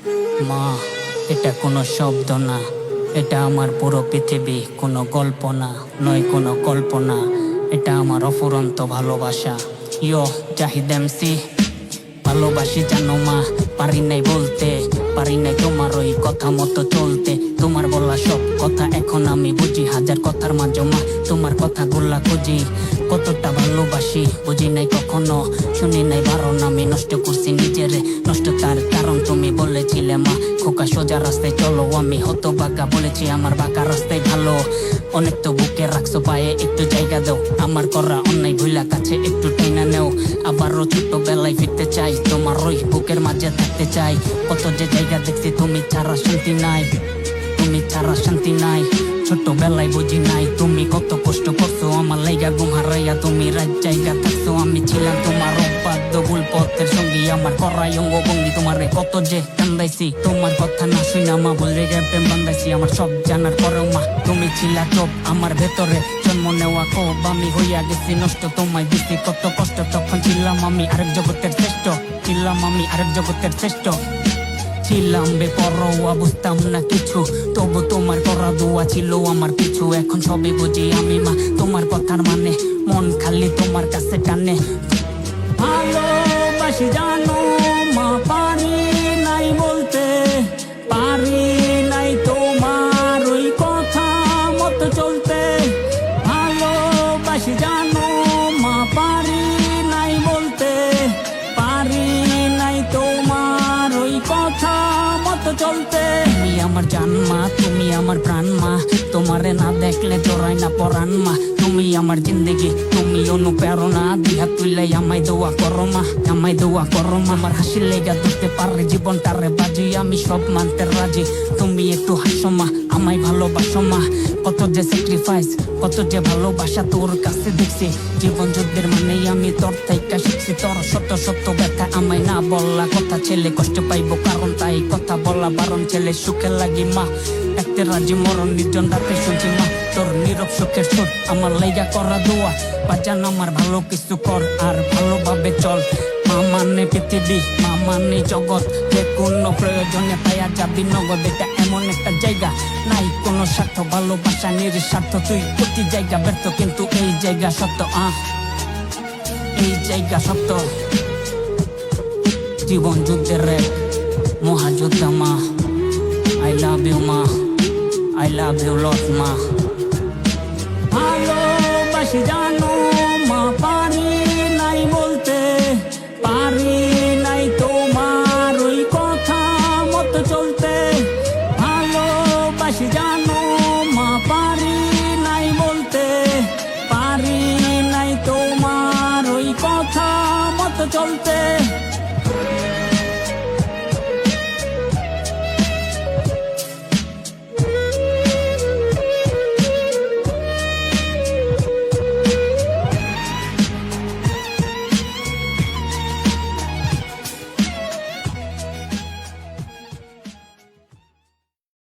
মা, এটা কোনো শব্দ না, এটা আমার পুরো পৃথিবী। কোনো গল্প না, নয় কোনো কল্পনা, এটা আমার অফুরন্ত ভালোবাসা। ইয়ো জাহিদ এমসি, ভালোবাসি জানো মা, পারি নাই বলতে, পারি নাই তোমার ওই কথা মতো চলতে। তোমার বলা সব কথা এখন আমি বুঝি, হাজার কথার মাঝে মা তোমার কথাগুলা খুঁজি। কতটা ভালোবাসি বুঝি নাই কখনো, শুনি নাই বারণ আমি নষ্ট করছি নিজেরে। নষ্ট তার কারণ তুমি বলেছিলে মা, খোকা সোজা রাস্তায় চলো। আমি হতভাগা বলেছি আমার বাঁকা রাস্তায় ভালো। অনেক তো বুকে রাখছো, পায়ে একটু জায়গা দাও। আমার করা অন্যায় ভুলা কাছে একটু টাইনা নেও। আবারও ছোট্টবেলায় ফিরতে চাই, তোমার ওই বুকের মাঝে থাকতে চাই। কত যে জায়গা দেখছি তুমি ছাড়া শান্তি নাই, তুমি ছাড়া শান্তি নাই। ছোটবেলায় বুঝি নাই তুমি কত কষ্ট করছো আমার লাইগা, ঘুম হারাইয়া তুমি রাত জায়গা থাকছো। আমি ছিলাম তোমার অবাধ্য ভুল পথের সঙ্গী, আমার করাই অঙ্গভঙ্গি তোমারে কত যে কান্দাইছি। তোমার কথা না শুনা মা বলে প্রেম বান্ধাইছি। আমার সব জানার পরেও মা তুমি ছিলা চোখ আমার ভেতরে, জন্ম নেওয়া কোব আমি হইয়া গেছি নষ্ট। তোমায় দিছি কত কষ্ট, তখন ছিলাম আমি আরেক জগতের শ্রেষ্ঠ, ছিলাম আমি আরেক জগতের শ্রেষ্ঠ। ছিলাম বেপরোয়া বুঝতাম না কিছু, তবু তোমার করা দোয়া ছিল আমার পিছু। এখন সবই বুঝি আমি মা, তোমার কথার মানে মন খালি তোমার কাছে টানে। ভালোবাসি জানো মা, পারি নাই বলতে, পারি নাই তোমার ওই কথা মতো চলতে। ভালোবাসি জানো মা, পারি নাই বলতে, পারি নাই তোমার ওই কথা মতো চলতে। তুমি আমার জান মা, তুমি আমার প্রাণ মা, তোমারে না দেখলে জড়াই না পরাণ মা। তুমি আমার জিন্দেগি, তুমি অনুপ্রেরণা, দিহা তুইলাই আমায় দোয়া করো মা, আমায় দোয়া করো মা। আমার হাসি লেগা ধরতে পারে জীবনটারে বাজি, আমি সব মানতে রাজি। তুমি একটু হাসো মা, আমায় ভালোবাসো মা। কত যে স্যাক্রিফাইস, কত যে ভালোবাসা তোর কাছে দেখছি। জীবন যুদ্ধের মানেই আমি তোর থেকে শিখছি। তোর শত শত ব্যথা আমায় না বললা কথা, ছেলে কষ্ট পাইবো কারণ তাই কথা বলা বারণ। ছেলে সুখে লাগি মা, একটা রাজি মরণ নির্জন রাতে শুনছি মা তোর নীরব সুখের সুর। আমার লাইগা করা দোয়া বাজান, আমার ভালো কিছু কর আর ভালোভাবে চল। মা মানে পৃথিবী, মা মানে জগৎ, যে কোনো প্রয়োজনে পাইয়া যাবি নগদ। এটা এমন একটা জায়গা নাই কোনো স্বার্থ, ভালোবাসা নিঃস্বার্থ। তুই প্রতি জায়গা ব্যর্থ কিন্তু এই জায়গা সত্য, এই জায়গা সত্য। জীবন যুদ্ধের এক মহাযোদ্ধা মা, I love you মা, I love you lot মা। ভালোবাসি জানো মা, পারি নাই বলতে, পারি নাই তোমার ওই কথা মতো চলতে। ভালোবাসি জানো মা, পারি নাই বলতে, পারি নাই তোমার ওই কথা মতো চলতে।